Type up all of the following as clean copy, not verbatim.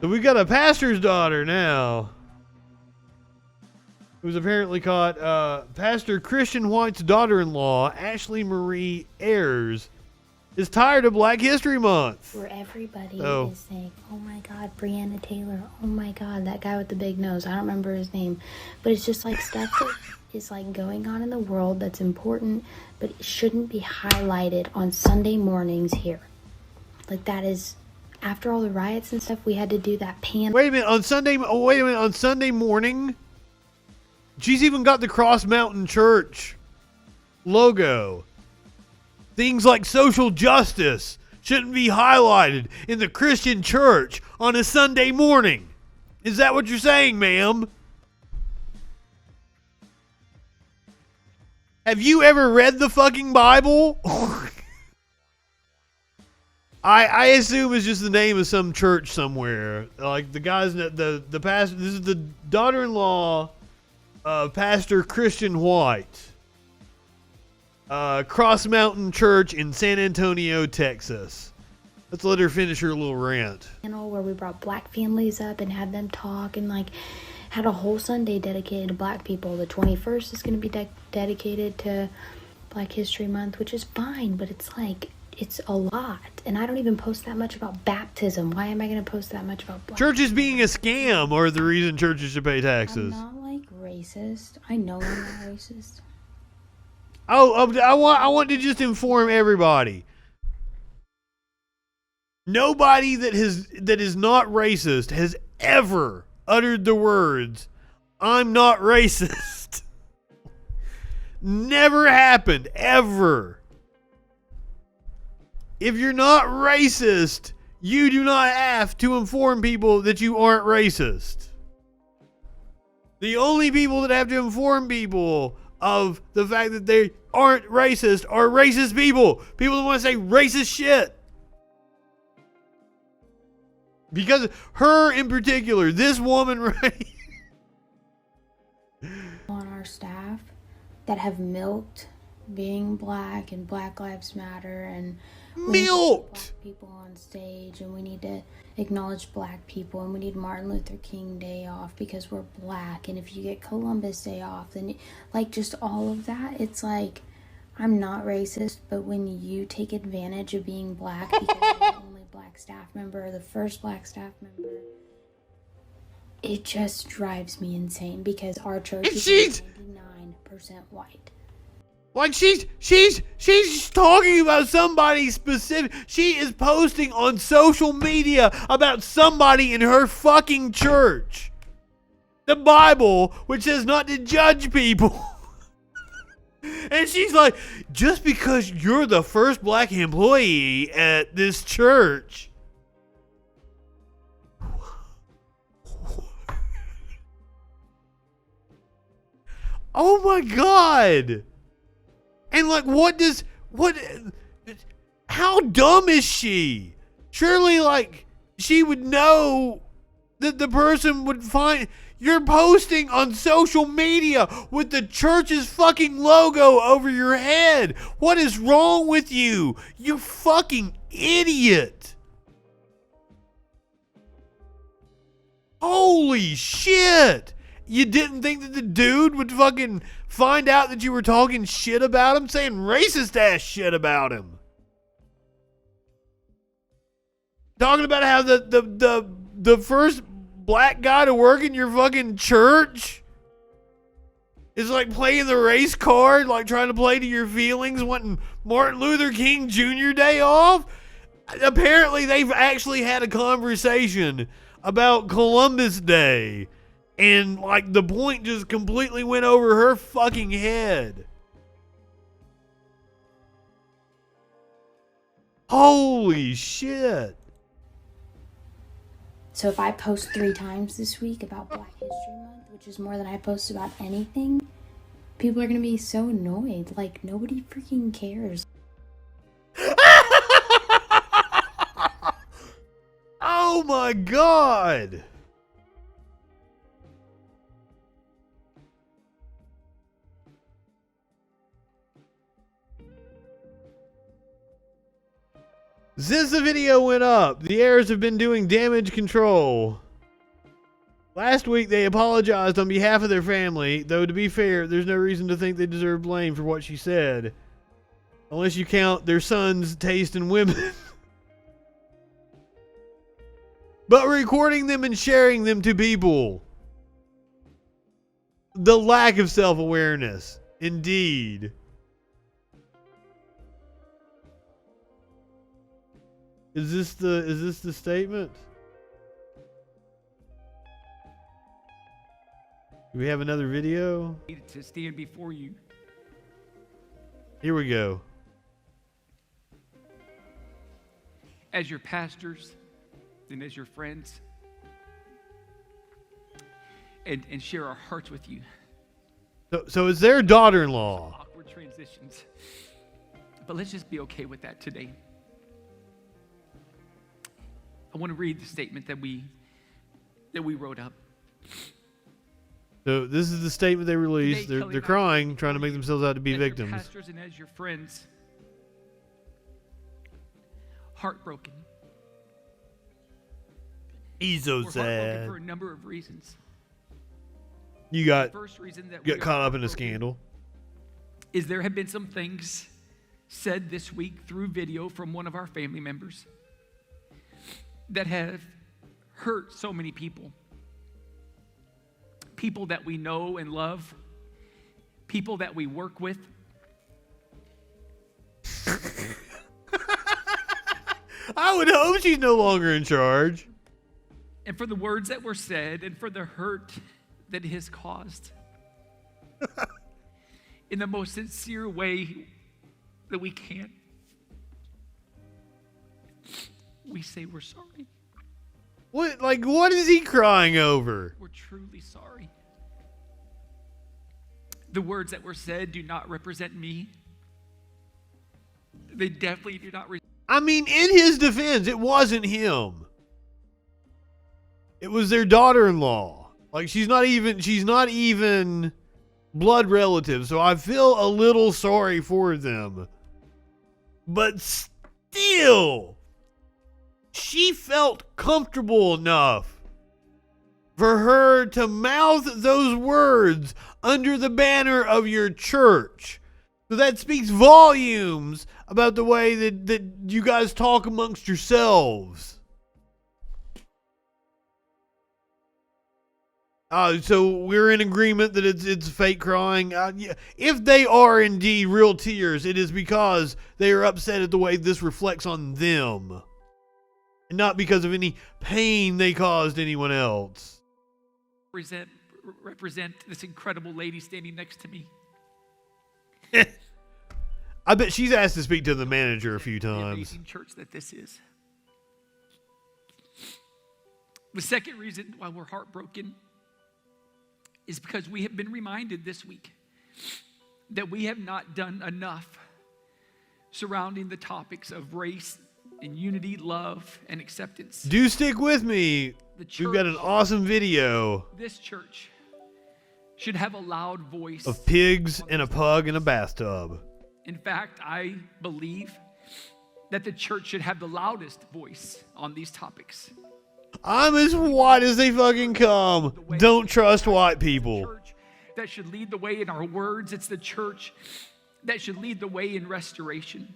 So we got a pastor's daughter now, who's apparently caught. Pastor Christian White's daughter-in-law, Ashley Marie Ayres, is tired of Black History Month. Where everybody is saying, oh my God, Breonna Taylor, oh my God, that guy with the big nose, I don't remember his name. But it's just like stuff that is like going on in the world that's important, but it shouldn't be highlighted on Sunday mornings here. Like that is... After all the riots and stuff, we had to do that pan. Wait a minute, on Sunday morning, she's even got the Cross Mountain Church logo. Things like social justice shouldn't be highlighted in the Christian church on a Sunday morning. Is that what you're saying, ma'am? Have you ever read the fucking Bible? I assume it's just the name of some church somewhere. Like the guys, the pastor. This is the daughter-in-law of Pastor Christian White. Cross Mountain Church in San Antonio, Texas. Let's let her finish her little rant. Where we brought black families up and had them talk and like had a whole Sunday dedicated to black people. The 21st is going to be dedicated to Black History Month, which is fine, but it's like... It's a lot. And I don't even post that much about baptism. Why am I going to post that much about black churches being a scam are the reason churches should pay taxes. I'm not like racist. I know I'm not racist. I want to just inform everybody. Nobody that is not racist has ever uttered the words, "I'm not racist." Never happened, ever. If you're not racist, you do not have to inform people that you aren't racist. The only people that have to inform people of the fact that they aren't racist are racist people. People that want to say racist shit. Because her in particular, this woman, right? On our staff that have milked being black and Black Lives Matter and milked black people on stage, and we need to acknowledge black people, and we need Martin Luther King Day off because we're black, and if you get Columbus Day off, then like just all of that. It's like, I'm not racist, but when you take advantage of being black because you're the only black staff member or the first black staff member, it just drives me insane because our church is 99% white. Like she's talking about somebody specific. She is posting on social media about somebody in her fucking church. The Bible, which says not to judge people. And she's like, just because you're the first black employee at this church. Oh my God. And like, how dumb is she? Surely like she would know that the person would find, you're posting on social media with the church's fucking logo over your head. What is wrong with you? You fucking idiot. Holy shit. You didn't think that the dude would fucking find out that you were talking shit about him, saying racist ass shit about him? Talking about how the first black guy to work in your fucking church is like playing the race card, like trying to play to your feelings, wanting Martin Luther King Jr. Day off. Apparently they've actually had a conversation about Columbus Day. And, like, the point just completely went over her fucking head. Holy shit. So if I post 3 times this week about Black History Month, which is more than I post about anything, people are going to be so annoyed. Like, nobody freaking cares. Oh, my God. Since the video went up, the Ayres have been doing damage control. Last week, they apologized on behalf of their family, though to be fair, there's no reason to think they deserve blame for what she said. Unless you count their son's taste in women. But recording them and sharing them to people. The lack of self-awareness. Indeed. Is this the statement? Do we have another video? To stand before you. Here we go. As your pastors and as your friends, and share our hearts with you. So it's their daughter-in-law. Awkward transitions. But let's just be okay with that today. I want to read the statement that we wrote up. So this is the statement they released. Today, They're crying, trying to make themselves out to be as victims. your pastors and as your friends, heartbroken. He's so We're heartbroken sad. for a number of reasons. You got First reason that got we caught are up in a heartbroken scandal. is there have been some things said this week through video from one of our family members that have hurt so many people. People that we know and love, people that we work with. I would hope she's no longer in charge. And for the words that were said and for the hurt that it has caused. In the most sincere way that we can. We say we're sorry. What is he crying over? We're truly sorry. The words that were said do not represent me. They definitely do not. I mean, in his defense, it wasn't him. It was their daughter-in-law. Like, she's not even blood relative, so I feel a little sorry for them. But still, she felt comfortable enough for her to mouth those words under the banner of your church. So that speaks volumes about the way that you guys talk amongst yourselves. So we're in agreement that it's fake crying. Yeah. If they are indeed real tears, it is because they are upset at the way this reflects on them. And not because of any pain they caused anyone else. Represent this incredible lady standing next to me. I bet she's asked to speak to the manager a few The times. amazing church that this is. The second reason why we're heartbroken is because we have been reminded this week that we have not done enough surrounding the topics of race and unity, love, and acceptance. Do stick with me. We've got an awesome video This church should have a loud voice of pigs and a pug in a bathtub. In fact, I believe that the church should have the loudest voice on these topics. I'm as white as they fucking come. Don't trust white people. The church that should lead the way in our words. It's the church that should lead the way in restoration.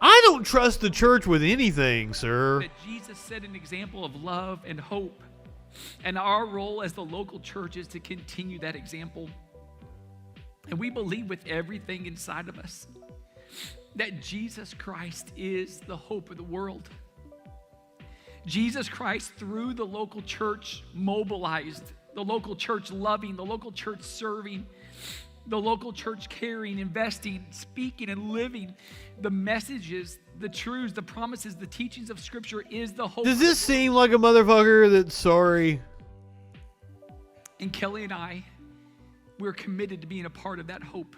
I don't trust the church with anything, sir. That Jesus set an example of love and hope. And our role as the local church is to continue that example. And we believe with everything inside of us that Jesus Christ is the hope of the world. Jesus Christ, through the local church, mobilized, the local church loving, the local church serving, the local church caring, investing, speaking, and living the messages, the truths, the promises, the teachings of Scripture is the hope. Does this seem like a motherfucker that's sorry? And Kelly and I, we're committed to being a part of that hope.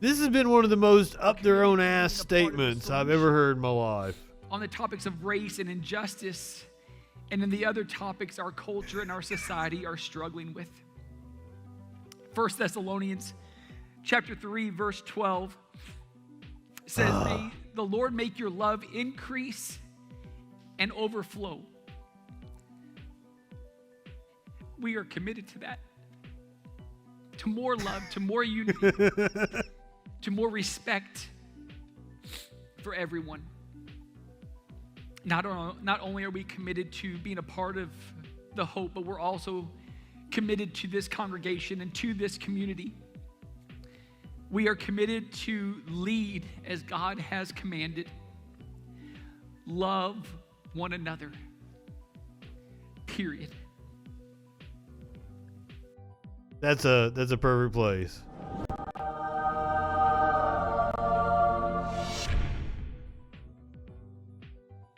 This has been one of the most up their own ass statements I've ever heard in my life. On the topics of race and injustice, and in the other topics our culture and our society are struggling with. 1 Thessalonians chapter 3, verse 12 says, the Lord make your love increase and overflow. We are committed to that. To more love, to more unity, to more respect for everyone. Not only are we committed to being a part of the hope, but we're also committed to this congregation and to this community. We are committed to lead as God has commanded. Love one another. Period. That's a perfect place.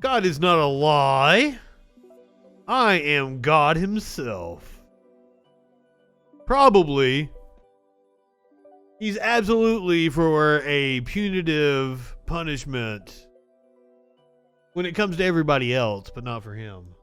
God is not a lie. I am God himself. Probably. He's absolutely for a punitive punishment when it comes to everybody else, but not for him.